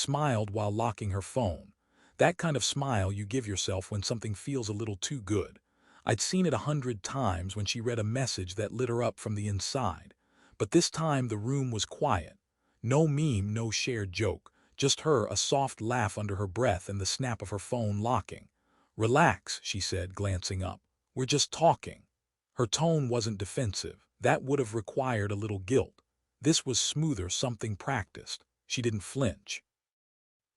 smiled while locking her phone. That kind of smile you give yourself when something feels a little too good. I'd seen it 100 times when she read a message that lit her up from the inside. But this time the room was quiet. No meme, no shared joke. Just her, a soft laugh under her breath and the snap of her phone locking. "Relax," she said, glancing up. "We're just talking." Her tone wasn't defensive. That would have required a little guilt. This was smoother, something practiced. She didn't flinch.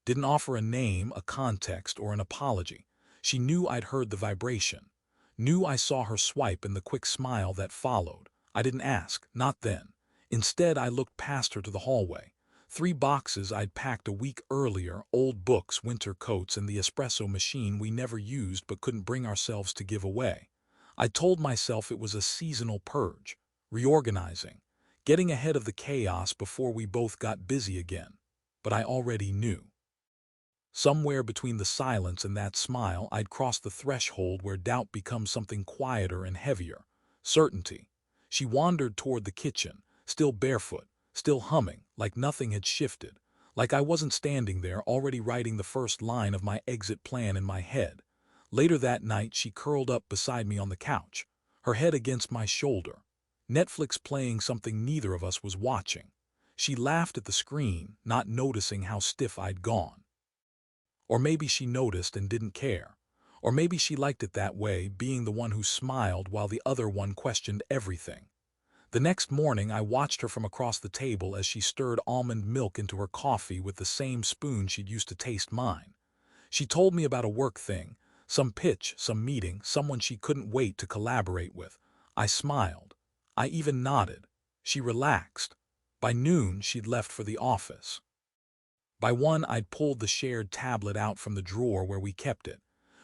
Didn't offer a name, a context, or an apology. She knew I'd heard the vibration. Knew I saw her swipe and the quick smile that followed. I didn't ask, not then. Instead, I looked past her to the hallway. 3 boxes I'd packed a week earlier, old books, winter coats, and the espresso machine we never used but couldn't bring ourselves to give away. I told myself it was a seasonal purge, reorganizing, getting ahead of the chaos before we both got busy again. But I already knew. Somewhere between the silence and that smile, I'd crossed the threshold where doubt becomes something quieter and heavier. Certainty. She wandered toward the kitchen, still barefoot, still humming, like nothing had shifted, like I wasn't standing there already writing the first line of my exit plan in my head. Later that night, she curled up beside me on the couch, her head against my shoulder. Netflix playing something neither of us was watching. She laughed at the screen, not noticing how stiff I'd gone. Or maybe she noticed and didn't care. Or maybe she liked it that way, being the one who smiled while the other one questioned everything. The next morning, I watched her from across the table as she stirred almond milk into her coffee with the same spoon she'd used to taste mine. She told me about a work thing, some pitch, some meeting, someone she couldn't wait to collaborate with. I smiled. I even nodded. She relaxed. By noon, she'd left for the office. By 1, I'd pulled the shared tablet out from the drawer where we kept it.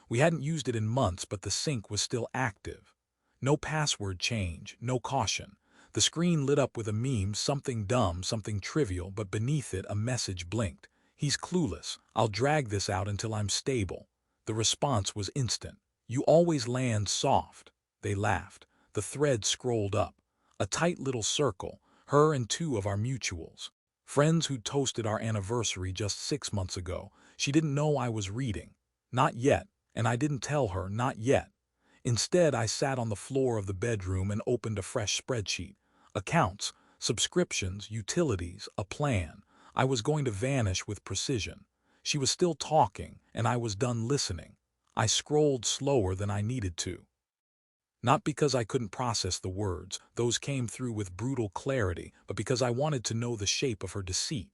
We hadn't used it in months, but the sync was still active. No password change, no caution. The screen lit up with a meme, something dumb, something trivial, but beneath it a message blinked. "He's clueless. I'll drag this out until I'm stable." The response was instant. "You always land soft." They laughed. The thread scrolled up. A tight little circle, her and 2 of our mutuals. Friends who toasted our anniversary just 6 months ago. She didn't know I was reading. Not yet, and I didn't tell her, not yet. Instead, I sat on the floor of the bedroom and opened a fresh spreadsheet. Accounts, subscriptions, utilities, a plan. I was going to vanish with precision. She was still talking, and I was done listening. I scrolled slower than I needed to. Not because I couldn't process the words, those came through with brutal clarity, but because I wanted to know the shape of her deceit,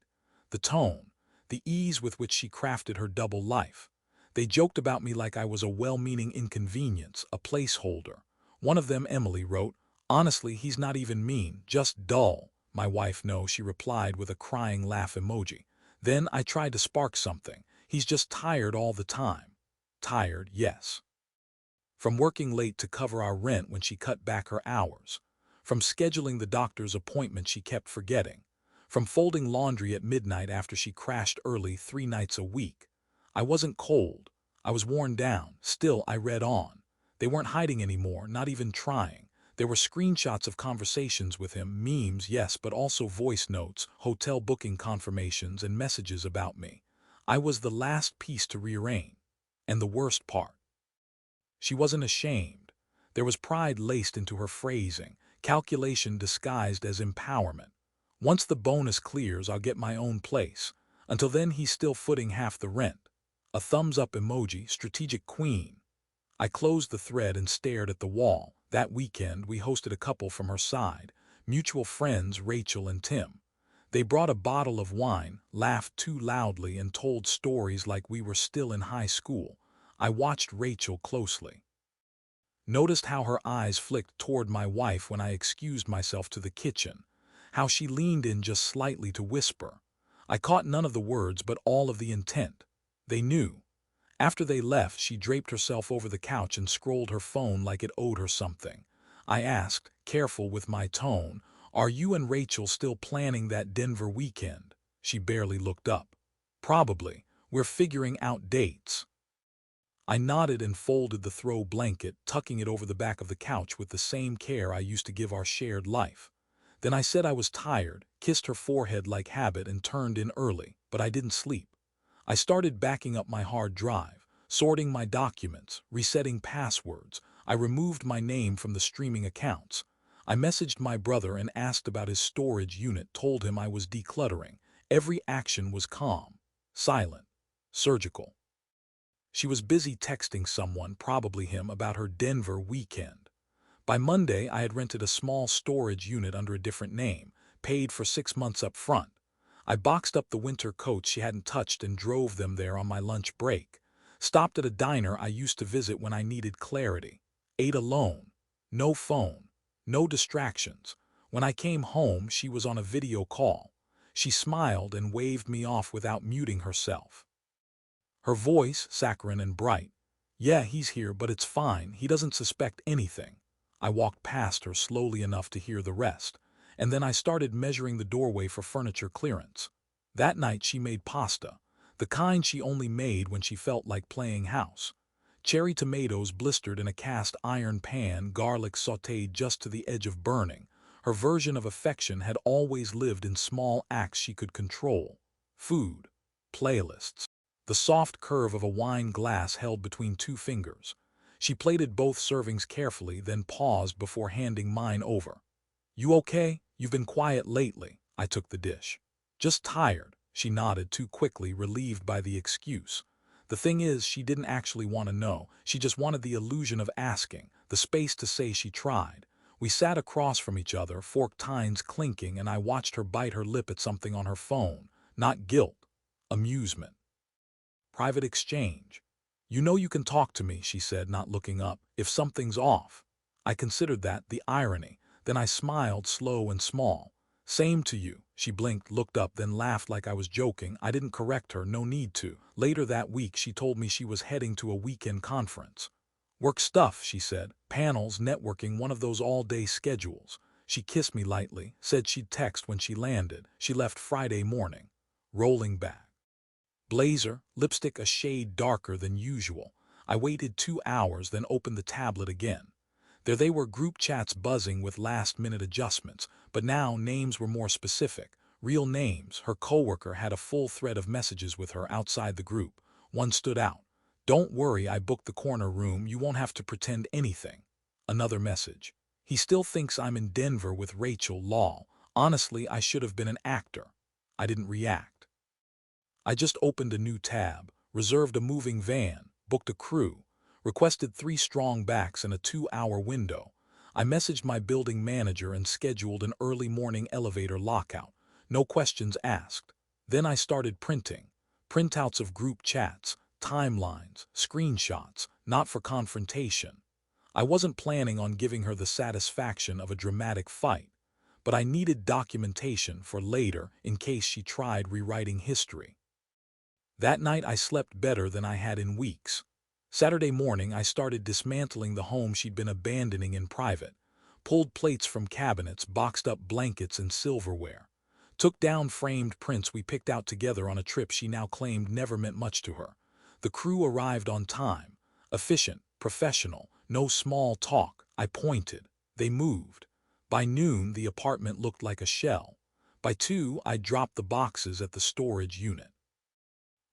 the tone, the ease with which she crafted her double life. They joked about me like I was a well-meaning inconvenience, a placeholder. One of them, Emily, wrote, "Honestly, he's not even mean, just dull." My wife, "No," she replied with a crying laugh emoji. Then I tried to spark something. "He's just tired all the time." Tired, yes. From working late to cover our rent when she cut back her hours. From scheduling the doctor's appointment she kept forgetting. From folding laundry at midnight after she crashed early 3 nights a week. I wasn't cold. I was worn down. Still, I read on. They weren't hiding anymore, not even trying. There were screenshots of conversations with him, memes, yes, but also voice notes, hotel booking confirmations, and messages about me. I was the last piece to rearrange. And the worst part. She wasn't ashamed. There was pride laced into her phrasing, calculation disguised as empowerment. "Once the bonus clears, I'll get my own place. Until then, he's still footing half the rent." A thumbs-up emoji, strategic queen. I closed the thread and stared at the wall. That weekend, we hosted a couple from her side, mutual friends Rachel and Tim. They brought a bottle of wine, laughed too loudly, and told stories like we were still in high school. I watched Rachel closely. Noticed how her eyes flicked toward my wife when I excused myself to the kitchen, how she leaned in just slightly to whisper. I caught none of the words but all of the intent. They knew. After they left, she draped herself over the couch and scrolled her phone like it owed her something. I asked, careful with my tone, "Are you and Rachel still planning that Denver weekend?" She barely looked up. "Probably. We're figuring out dates." I nodded and folded the throw blanket, tucking it over the back of the couch with the same care I used to give our shared life. Then I said I was tired, kissed her forehead like habit, and turned in early, but I didn't sleep. I started backing up my hard drive, sorting my documents, resetting passwords. I removed my name from the streaming accounts. I messaged my brother and asked about his storage unit, told him I was decluttering. Every action was calm, silent, surgical. She was busy texting someone, probably him, about her Denver weekend. By Monday, I had rented a small storage unit under a different name, paid for 6 months up front. I boxed up the winter coats she hadn't touched and drove them there on my lunch break. Stopped at a diner I used to visit when I needed clarity. Ate alone. No phone. No distractions. When I came home, she was on a video call. She smiled and waved me off without muting herself. Her voice, saccharine and bright. "Yeah, he's here, but it's fine. He doesn't suspect anything." I walked past her slowly enough to hear the rest, and then I started measuring the doorway for furniture clearance. That night she made pasta, the kind she only made when she felt like playing house. Cherry tomatoes blistered in a cast iron pan, garlic sautéed just to the edge of burning. Her version of affection had always lived in small acts she could control. Food. Playlists. The soft curve of a wine glass held between 2 fingers. She plated both servings carefully, then paused before handing mine over. "You okay? You've been quiet lately." I took the dish. "Just tired," she nodded too quickly, relieved by the excuse. The thing is, she didn't actually want to know. She just wanted the illusion of asking, the space to say she tried. We sat across from each other, fork tines clinking, and I watched her bite her lip at something on her phone. Not guilt. Amusement. Private exchange. "You know you can talk to me," she said, not looking up, "if something's off." I considered that, the irony. Then I smiled, slow and small. "Same to you." She blinked, looked up, then laughed like I was joking. I didn't correct her, no need to. Later that week she told me she was heading to a weekend conference. "Work stuff," she said. "Panels, networking, one of those all-day schedules." She kissed me lightly, said she'd text when she landed. She left Friday morning. Rolling back. Blazer, lipstick a shade darker than usual. I waited 2 hours, then opened the tablet again. There they were, group chats buzzing with last-minute adjustments, but now names were more specific. Real names. Her coworker had a full thread of messages with her outside the group. One stood out. "Don't worry, I booked the corner room. You won't have to pretend anything." Another message. "He still thinks I'm in Denver with Rachel, lol. Honestly, I should have been an actor." I didn't react. I just opened a new tab, reserved a moving van, booked a crew, requested 3 strong backs and a 2-hour window. I messaged my building manager and scheduled an early morning elevator lockout. No questions asked. Then I started printing. Printouts of group chats, timelines, screenshots, not for confrontation. I wasn't planning on giving her the satisfaction of a dramatic fight, but I needed documentation for later in case she tried rewriting history. That night I slept better than I had in weeks. Saturday morning I started dismantling the home she'd been abandoning in private. Pulled plates from cabinets, boxed up blankets and silverware. Took down framed prints we picked out together on a trip she now claimed never meant much to her. The crew arrived on time. Efficient, professional, no small talk. I pointed. They moved. By noon the apartment looked like a shell. By 2 I dropped the boxes at the storage unit.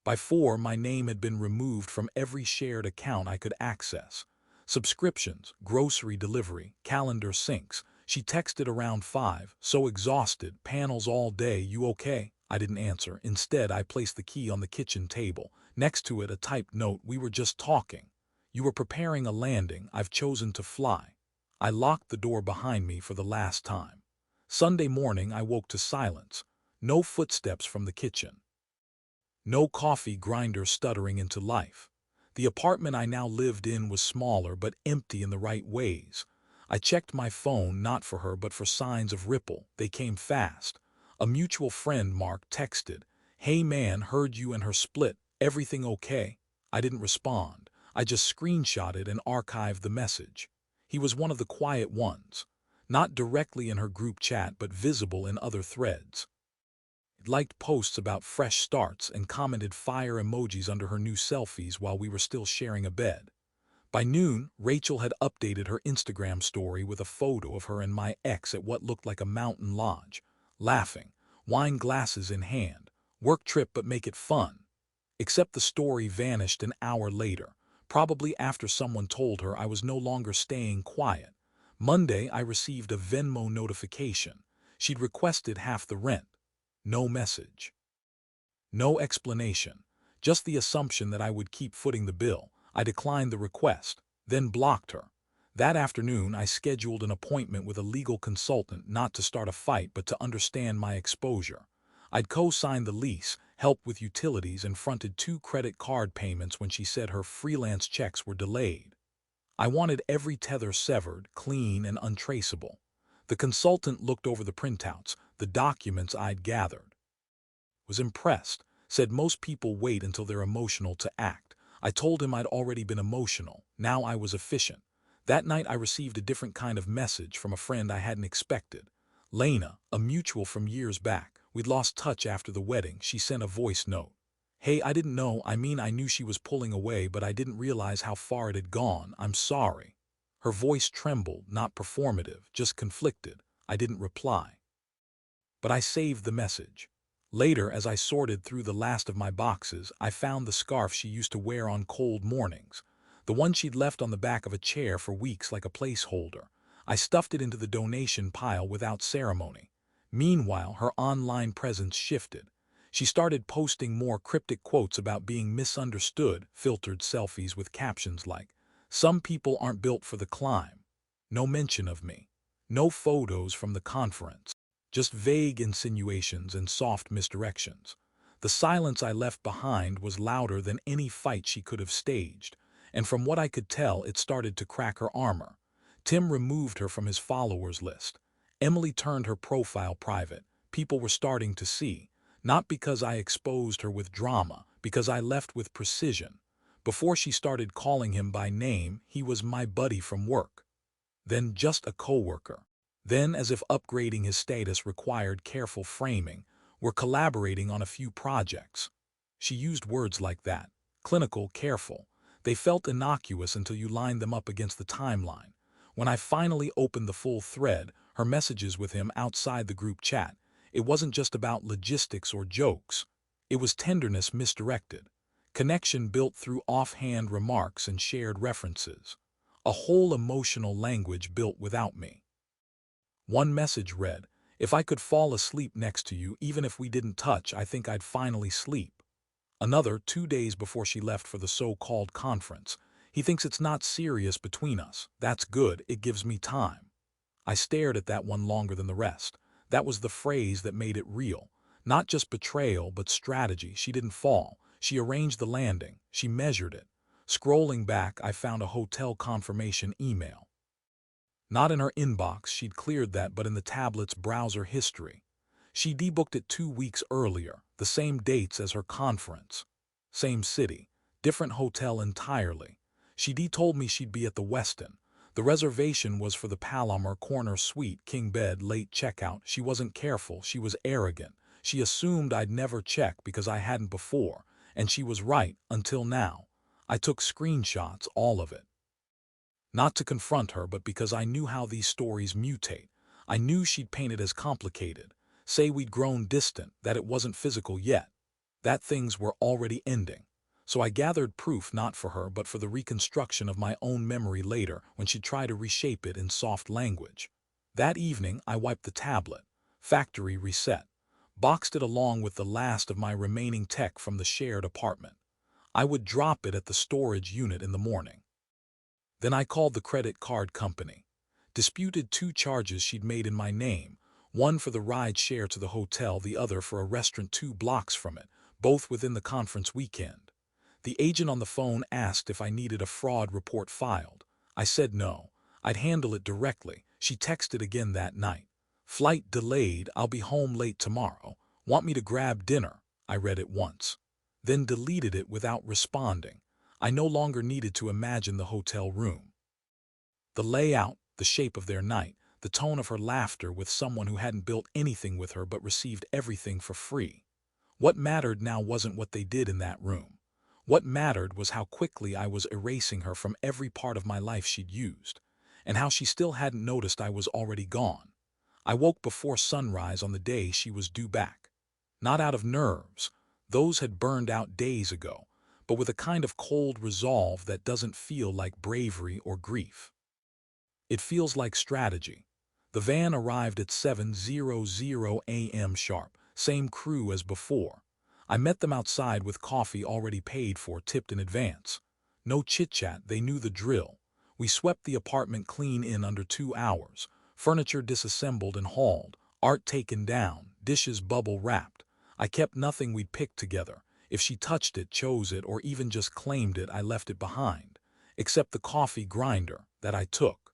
By 4, my name had been removed from every shared account I could access. Subscriptions, grocery delivery, calendar syncs. She texted around 5, so exhausted, "Panels all day, you okay?" I didn't answer. Instead, I placed the key on the kitchen table. Next to it, a typed note. "We were just talking. You were preparing a landing. I've chosen to fly." I locked the door behind me for the last time. Sunday morning, I woke to silence. No footsteps from the kitchen. No coffee grinder stuttering into life. The apartment I now lived in was smaller but empty in the right ways. I checked my phone, not for her but for signs of ripple. They came fast. A mutual friend, Mark, texted, "Hey man, heard you and her split. Everything okay?" I didn't respond. I just screenshotted and archived the message. He was one of the quiet ones. Not directly in her group chat but visible in other threads. Liked posts about fresh starts and commented fire emojis under her new selfies while we were still sharing a bed. By noon, Rachel had updated her Instagram story with a photo of her and my ex at what looked like a mountain lodge, laughing, wine glasses in hand. "Work trip but make it fun." Except the story vanished an hour later, probably after someone told her I was no longer staying quiet. Monday, I received a Venmo notification. She'd requested half the rent. No message. No explanation. Just the assumption that I would keep footing the bill. I declined the request, then blocked her. That afternoon, I scheduled an appointment with a legal consultant, not to start a fight but to understand my exposure. I'd co-signed the lease, helped with utilities, and fronted 2 credit card payments when she said her freelance checks were delayed. I wanted every tether severed, clean, and untraceable. The consultant looked over the printouts, the documents I'd gathered. Was impressed, said most people wait until they're emotional to act. I told him I'd already been emotional, now I was efficient. That night I received a different kind of message from a friend I hadn't expected. Lena, a mutual from years back. We'd lost touch after the wedding. She sent a voice note. Hey, I didn't know, I knew she was pulling away, but I didn't realize how far it had gone. I'm sorry. Her voice trembled, not performative, just conflicted. I didn't reply. But I saved the message. Later, as I sorted through the last of my boxes, I found the scarf she used to wear on cold mornings. The one she'd left on the back of a chair for weeks like a placeholder. I stuffed it into the donation pile without ceremony. Meanwhile, her online presence shifted. She started posting more cryptic quotes about being misunderstood, filtered selfies with captions like, "Some people aren't built for the climb." No mention of me. No photos from the conference. Just vague insinuations and soft misdirections. The silence I left behind was louder than any fight she could have staged, and from what I could tell, it started to crack her armor. Tim removed her from his followers list. Emily turned her profile private. People were starting to see, not because I exposed her with drama, because I left with precision. Before she started calling him by name, he was my buddy from work. Then just a coworker. Then, as if upgrading his status required careful framing, we're collaborating on a few projects. She used words like that. Clinical, careful. They felt innocuous until you lined them up against the timeline. When I finally opened the full thread, her messages with him outside the group chat, it wasn't just about logistics or jokes. It was tenderness misdirected. Connection built through offhand remarks and shared references. A whole emotional language built without me. One message read, "If I could fall asleep next to you, even if we didn't touch, I think I'd finally sleep." Another, 2 days before she left for the so-called conference. "He thinks it's not serious between us. That's good, it gives me time." I stared at that one longer than the rest. That was the phrase that made it real. Not just betrayal, but strategy. She didn't fall. She arranged the landing. She measured it. Scrolling back, I found a hotel confirmation email. Not in her inbox, she'd cleared that, but in the tablet's browser history. She debooked it 2 weeks earlier, the same dates as her conference. Same city, different hotel entirely. She told me she'd be at the Westin. The reservation was for the Palomar Corner Suite, king bed, late checkout. She wasn't careful, she was arrogant. She assumed I'd never check because I hadn't before, and she was right, until now. I took screenshots, all of it. Not to confront her, but because I knew how these stories mutate. I knew she'd paint it as complicated, say we'd grown distant, that it wasn't physical yet, that things were already ending. So I gathered proof not for her, but for the reconstruction of my own memory later when she'd try to reshape it in soft language. That evening, I wiped the tablet, factory reset, boxed it along with the last of my remaining tech from the shared apartment. I would drop it at the storage unit in the morning. Then I called the credit card company. Disputed 2 charges she'd made in my name, one for the ride share to the hotel, the other for a restaurant 2 blocks from it, both within the conference weekend. The agent on the phone asked if I needed a fraud report filed. I said no, I'd handle it directly. She texted again that night. "Flight delayed, I'll be home late tomorrow. Want me to grab dinner?" I read it once. Then deleted it without responding. I no longer needed to imagine the hotel room. The layout, the shape of their night, the tone of her laughter with someone who hadn't built anything with her but received everything for free. What mattered now wasn't what they did in that room. What mattered was how quickly I was erasing her from every part of my life she'd used, and how she still hadn't noticed I was already gone. I woke before sunrise on the day she was due back. Not out of nerves, Those had burned out days ago, but with a kind of cold resolve that doesn't feel like bravery or grief. It feels like strategy. The van arrived at 7:00 a.m. sharp, same crew as before. I met them outside with coffee already paid for, tipped in advance. No chit-chat, they knew the drill. We swept the apartment clean in under 2 hours, furniture disassembled and hauled, art taken down, dishes bubble-wrapped. I kept nothing we'd picked together. If she touched it, chose it, or even just claimed it, I left it behind. Except the coffee grinder that I took.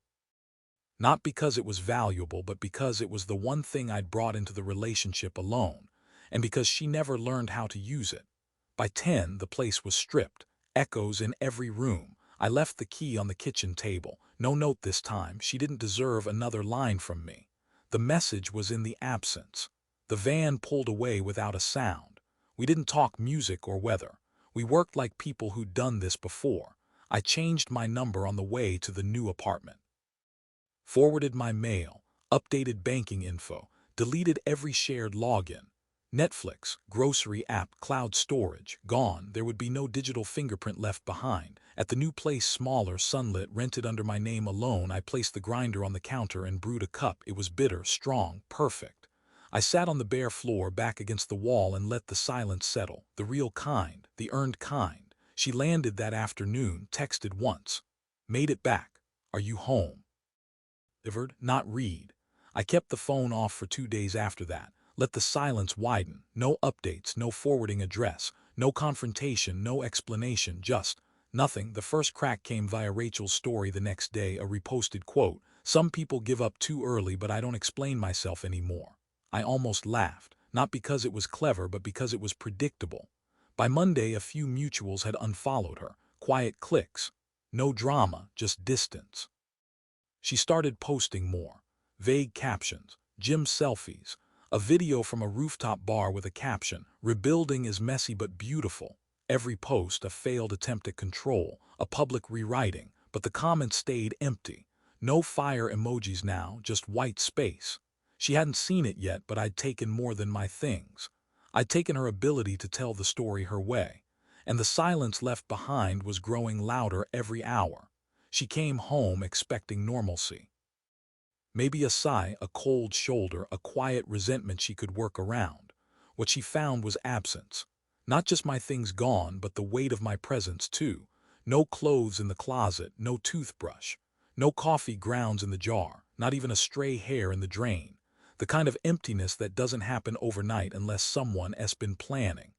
Not because it was valuable, but because it was the one thing I'd brought into the relationship alone, and because she never learned how to use it. By 10, the place was stripped, echoes in every room. I left the key on the kitchen table. No note this time, she didn't deserve another line from me. The message was in the absence. The van pulled away without a sound. We didn't talk music or weather. We worked like people who'd done this before. I changed my number on the way to the new apartment. Forwarded my mail, updated banking info, deleted every shared login. Netflix, grocery app, cloud storage, gone. There would be no digital fingerprint left behind. At the new place, smaller, sunlit, rented under my name alone, I placed the grinder on the counter and brewed a cup. It was bitter, strong, perfect. I sat on the bare floor back against the wall and let the silence settle. The real kind, the earned kind. She landed that afternoon, texted once. Made it back. Are you home? Delivered, not read. I kept the phone off for 2 days after that. Let the silence widen. No updates, no forwarding address, no confrontation, no explanation, just nothing. The first crack came via Rachel's story the next day, a reposted quote. Some people give up too early, but I don't explain myself anymore. I almost laughed, not because it was clever, but because it was predictable. By Monday, a few mutuals had unfollowed her. Quiet clicks. No drama, just distance. She started posting more. Vague captions, gym selfies, a video from a rooftop bar with a caption, "Rebuilding is messy but beautiful." Every post a failed attempt at control, a public rewriting, but the comments stayed empty. No fire emojis now, just white space. She hadn't seen it yet, but I'd taken more than my things. I'd taken her ability to tell the story her way, and the silence left behind was growing louder every hour. She came home expecting normalcy. Maybe a sigh, a cold shoulder, a quiet resentment she could work around. What she found was absence. Not just my things gone, but the weight of my presence too. No clothes in the closet, no toothbrush, no coffee grounds in the jar, not even a stray hair in the drain. The kind of emptiness that doesn't happen overnight unless someone has been planning.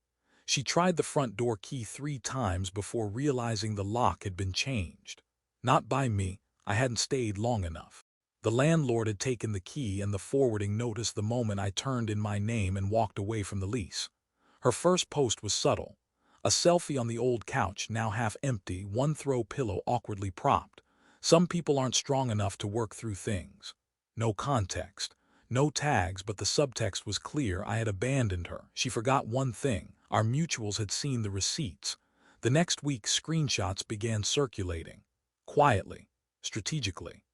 She tried the front door key 3 times before realizing the lock had been changed. Not by me, I hadn't stayed long enough. The landlord had taken the key and the forwarding notice the moment I turned in my name and walked away from the lease. Her first post was subtle. A selfie on the old couch, now half empty, one throw pillow awkwardly propped. Some people aren't strong enough to work through things. No context. No tags, but the subtext was clear. I had abandoned her. She forgot one thing. Our mutuals had seen the receipts. The next week, screenshots began circulating. Quietly, strategically.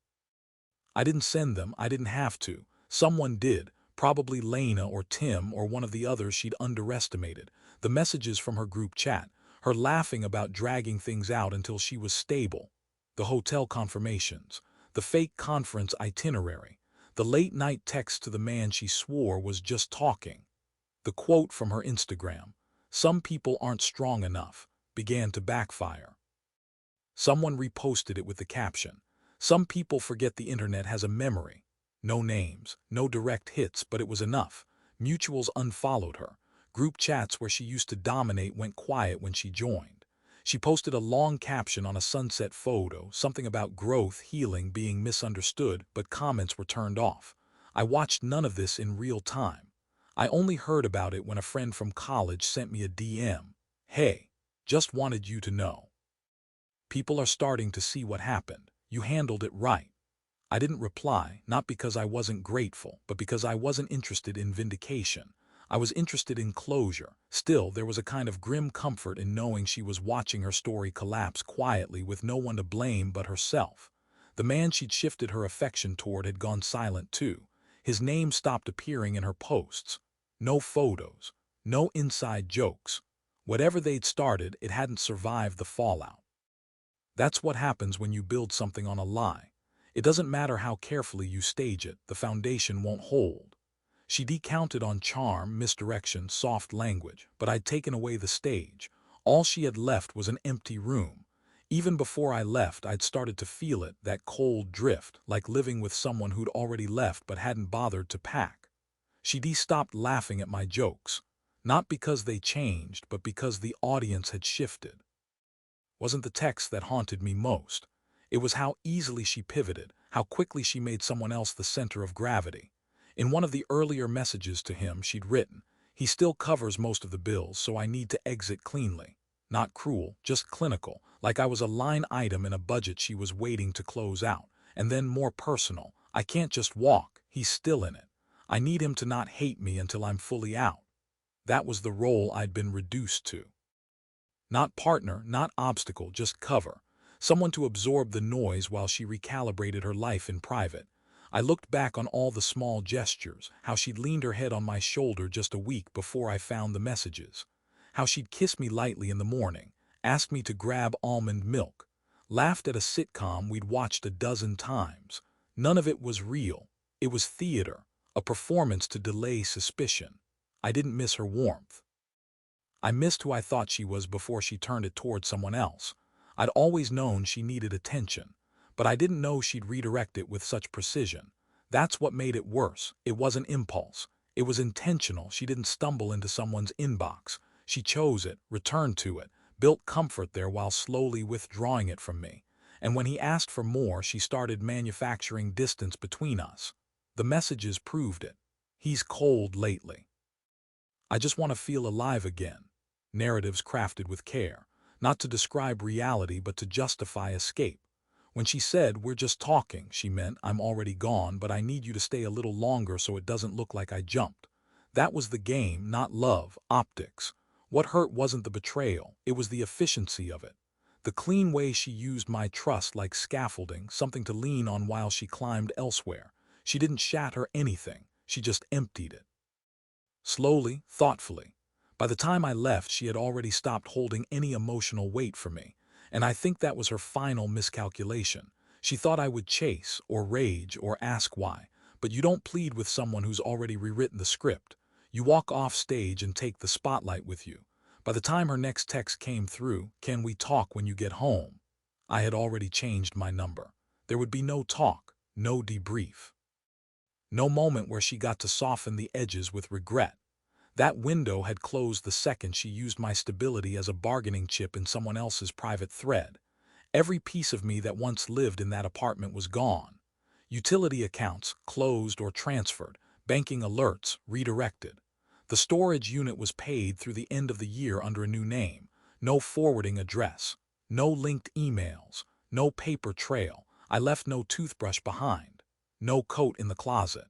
I didn't send them, I didn't have to. Someone did, probably Lena or Tim or one of the others she'd underestimated. The messages from her group chat, her laughing about dragging things out until she was stable. The hotel confirmations, the fake conference itinerary, the late-night text to the man she swore was just talking. The quote from her Instagram, "Some people aren't strong enough," began to backfire. Someone reposted it with the caption, "Some people forget the internet has a memory." No names, no direct hits, but it was enough. Mutuals unfollowed her. Group chats where she used to dominate went quiet when she joined. She posted a long caption on a sunset photo, something about growth, healing, being misunderstood, but comments were turned off. I watched none of this in real time. I only heard about it when a friend from college sent me a DM. "Hey, just wanted you to know. People are starting to see what happened. You handled it right." I didn't reply, not because I wasn't grateful, but because I wasn't interested in vindication. I was interested in closure. Still, there was a kind of grim comfort in knowing she was watching her story collapse quietly with no one to blame but herself. The man she'd shifted her affection toward had gone silent too. His name stopped appearing in her posts. No photos, No inside jokes. Whatever they'd started, it hadn't survived the fallout. That's what happens when you build something on a lie. It doesn't matter how carefully you stage it, the foundation won't hold. She decounted on charm, misdirection, soft language, but I'd taken away the stage. All she had left was an empty room. Even before I left, I'd started to feel it, that cold drift, like living with someone who'd already left but hadn't bothered to pack. She stopped laughing at my jokes. Not because they changed, but because the audience had shifted. Wasn't the text that haunted me most. It was how easily she pivoted, how quickly she made someone else the center of gravity. In one of the earlier messages to him, she'd written, "He still covers most of the bills, so I need to exit cleanly." Not cruel, just clinical, like I was a line item in a budget she was waiting to close out. And then more personal, "I can't just walk, he's still in it. I need him to not hate me until I'm fully out." That was the role I'd been reduced to. Not partner, not obstacle, just cover. Someone to absorb the noise while she recalibrated her life in private. I looked back on all the small gestures, how she'd leaned her head on my shoulder just a week before I found the messages. How she'd kiss me lightly in the morning, asked me to grab almond milk, laughed at a sitcom we'd watched a dozen times. None of it was real. It was theater, a performance to delay suspicion. I didn't miss her warmth. I missed who I thought she was before she turned it toward someone else. I'd always known she needed attention, but I didn't know she'd redirect it with such precision. That's what made it worse. It wasn't impulse. It was intentional. She didn't stumble into someone's inbox. She chose it, returned to it, built comfort there while slowly withdrawing it from me. And when he asked for more, she started manufacturing distance between us. The messages proved it. He's cold lately. I just want to feel alive again. Narratives crafted with care, not to describe reality but to justify escape. When she said, "We're just talking," she meant, "I'm already gone, but I need you to stay a little longer so it doesn't look like I jumped." That was the game, not love, optics. What hurt wasn't the betrayal, it was the efficiency of it. The clean way she used my trust like scaffolding, something to lean on while she climbed elsewhere. She didn't shatter anything, she just emptied it. Slowly, thoughtfully. By the time I left, she had already stopped holding any emotional weight for me, and I think that was her final miscalculation. She thought I would chase, or rage, or ask why, but you don't plead with someone who's already rewritten the script. You walk off stage and take the spotlight with you. By the time her next text came through, "Can we talk when you get home?" I had already changed my number. There would be no talk, no debrief. No moment where she got to soften the edges with regret. That window had closed the second she used my stability as a bargaining chip in someone else's private thread. Every piece of me that once lived in that apartment was gone. Utility accounts, closed or transferred, banking alerts, redirected. The storage unit was paid through the end of the year under a new name. No forwarding address. No linked emails. No paper trail. I left no toothbrush behind. No coat in the closet.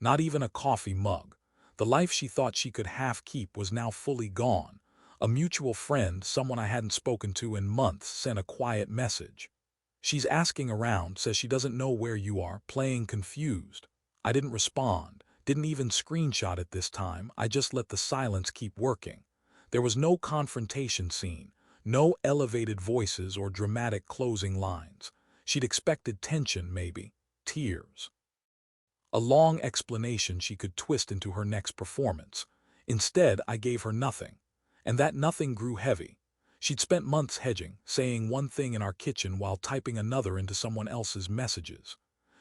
Not even a coffee mug. The life she thought she could half keep was now fully gone. A mutual friend, someone I hadn't spoken to in months, sent a quiet message. "She's asking around, says she doesn't know where you are, playing confused." I didn't respond, didn't even screenshot it this time. I just let the silence keep working. There was no confrontation scene, no elevated voices or dramatic closing lines. She'd expected tension, maybe, tears. A long explanation she could twist into her next performance. Instead, I gave her nothing. And that nothing grew heavy. She'd spent months hedging, saying one thing in our kitchen while typing another into someone else's messages.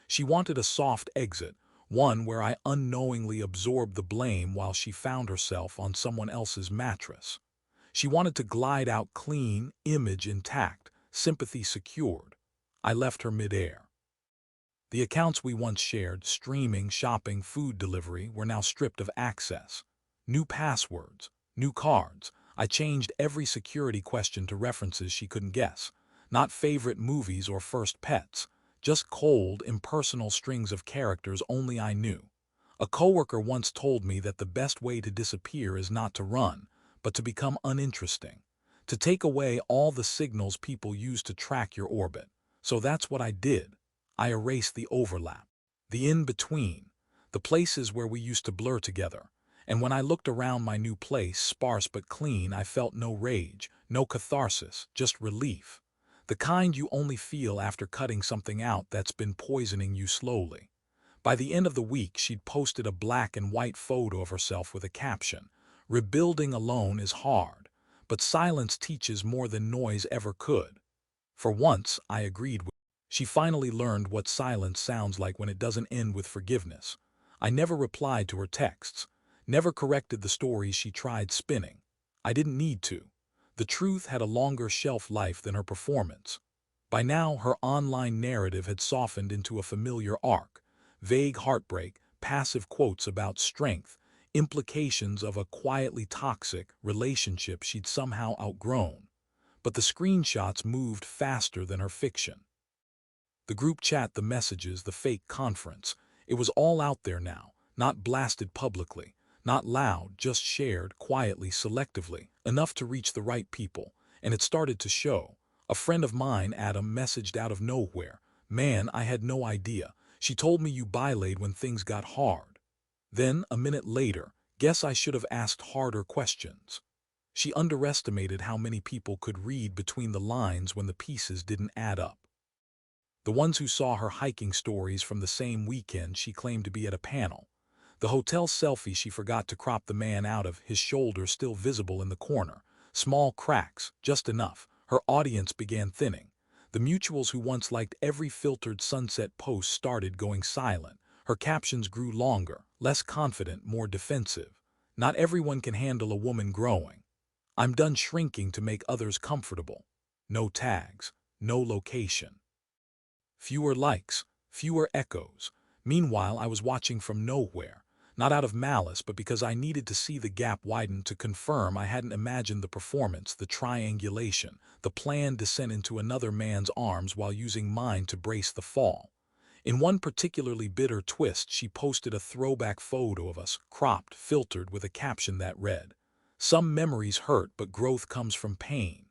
She wanted a soft exit, one where I unknowingly absorbed the blame while she found herself on someone else's mattress. She wanted to glide out clean, image intact, sympathy secured. I left her midair. The accounts we once shared, streaming, shopping, food delivery, were now stripped of access. New passwords, new cards. I changed every security question to references she couldn't guess. Not favorite movies or first pets. Just cold, impersonal strings of characters only I knew. A coworker once told me that the best way to disappear is not to run, but to become uninteresting. To take away all the signals people use to track your orbit. So that's what I did. I erased the overlap, the in-between, the places where we used to blur together. And when I looked around my new place, sparse but clean, I felt no rage, no catharsis, just relief. The kind you only feel after cutting something out that's been poisoning you slowly. By the end of the week, she'd posted a black and white photo of herself with a caption, "Rebuilding alone is hard, but silence teaches more than noise ever could." For once, I agreed with her. She finally learned what silence sounds like when it doesn't end with forgiveness. I never replied to her texts, never corrected the stories she tried spinning. I didn't need to. The truth had a longer shelf life than her performance. By now, her online narrative had softened into a familiar arc: vague heartbreak, passive quotes about strength, implications of a quietly toxic relationship she'd somehow outgrown. But the screenshots moved faster than her fiction. The group chat, the messages, the fake conference, it was all out there now, not blasted publicly, not loud, just shared, quietly, selectively, enough to reach the right people, and it started to show. A friend of mine, Adam, messaged out of nowhere, "Man, I had no idea. She told me you bilayed when things got hard." Then, a minute later, "Guess I should have asked harder questions." She underestimated how many people could read between the lines when the pieces didn't add up. The ones who saw her hiking stories from the same weekend she claimed to be at a panel. The hotel selfie she forgot to crop the man out of, his shoulder still visible in the corner. Small cracks, just enough. Her audience began thinning. The mutuals who once liked every filtered sunset post started going silent. Her captions grew longer, less confident, more defensive. Not everyone can handle a woman growing. I'm done shrinking to make others comfortable. No tags, no location. Fewer likes, fewer echoes. Meanwhile, I was watching from nowhere, not out of malice, but because I needed to see the gap widen to confirm I hadn't imagined the performance, the triangulation, the planned descent into another man's arms while using mine to brace the fall. In one particularly bitter twist, she posted a throwback photo of us, cropped, filtered, with a caption that read, "Some memories hurt, but growth comes from pain."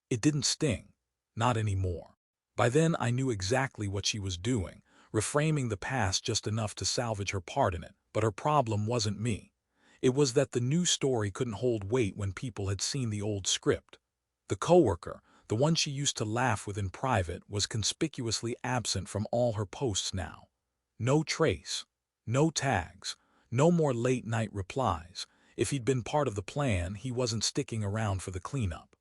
It didn't sting. Not anymore. By then, I knew exactly what she was doing, reframing the past just enough to salvage her part in it. But her problem wasn't me. It was that the new story couldn't hold weight when people had seen the old script. The coworker, the one she used to laugh with in private, was conspicuously absent from all her posts now. No trace, no tags, no more late-night replies. If he'd been part of the plan, he wasn't sticking around for the cleanup.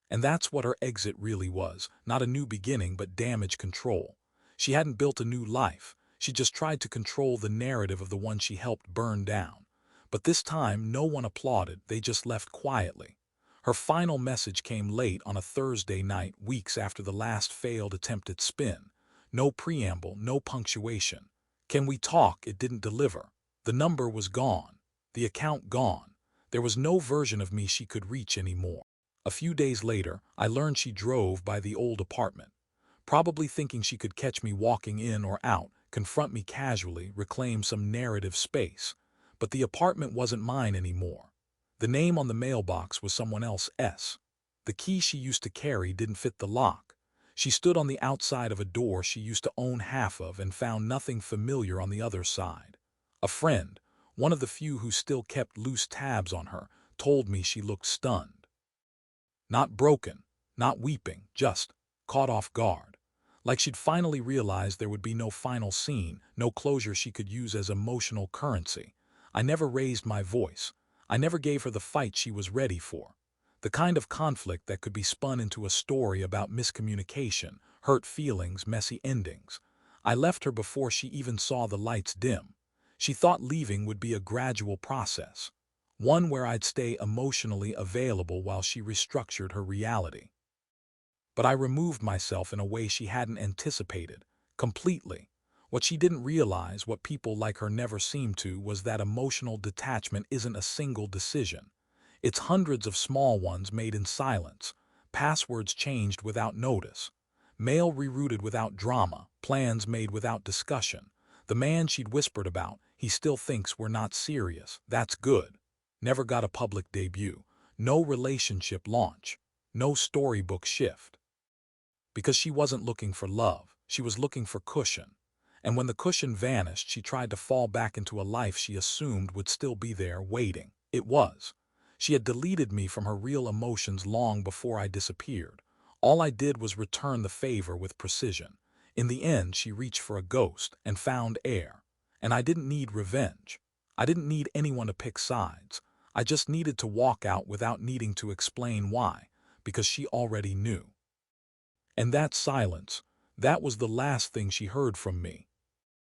And that's what her exit really was, not a new beginning but damage control. She hadn't built a new life, she just tried to control the narrative of the one she helped burn down. But this time, no one applauded, they just left quietly. Her final message came late on a Thursday night, weeks after the last failed attempt at spin. No preamble, no punctuation. "Can we talk?" It didn't deliver. The number was gone. The account gone. There was no version of me she could reach anymore. A few days later, I learned she drove by the old apartment, probably thinking she could catch me walking in or out, confront me casually, reclaim some narrative space. But the apartment wasn't mine anymore. The name on the mailbox was someone else's. The key she used to carry didn't fit the lock. She stood on the outside of a door she used to own half of and found nothing familiar on the other side. A friend, one of the few who still kept loose tabs on her, told me she looked stunned. Not broken, not weeping, just caught off guard. Like she'd finally realized there would be no final scene, no closure she could use as emotional currency. I never raised my voice. I never gave her the fight she was ready for. The kind of conflict that could be spun into a story about miscommunication, hurt feelings, messy endings. I left her before she even saw the lights dim. She thought leaving would be a gradual process, one where I'd stay emotionally available while she restructured her reality. But I removed myself in a way she hadn't anticipated, completely. What she didn't realize, what people like her never seemed to, was that emotional detachment isn't a single decision. It's hundreds of small ones made in silence, passwords changed without notice, mail rerouted without drama, plans made without discussion. The man she'd whispered about, he still thinks we're not serious. That's good. Never got a public debut. No relationship launch. No storybook shift. Because she wasn't looking for love, she was looking for cushion. And when the cushion vanished, she tried to fall back into a life she assumed would still be there waiting. It was. She had deleted me from her real emotions long before I disappeared. All I did was return the favor with precision. In the end, she reached for a ghost and found air. And I didn't need revenge. I didn't need anyone to pick sides. I just needed to walk out without needing to explain why, because she already knew. And that silence, that was the last thing she heard from me.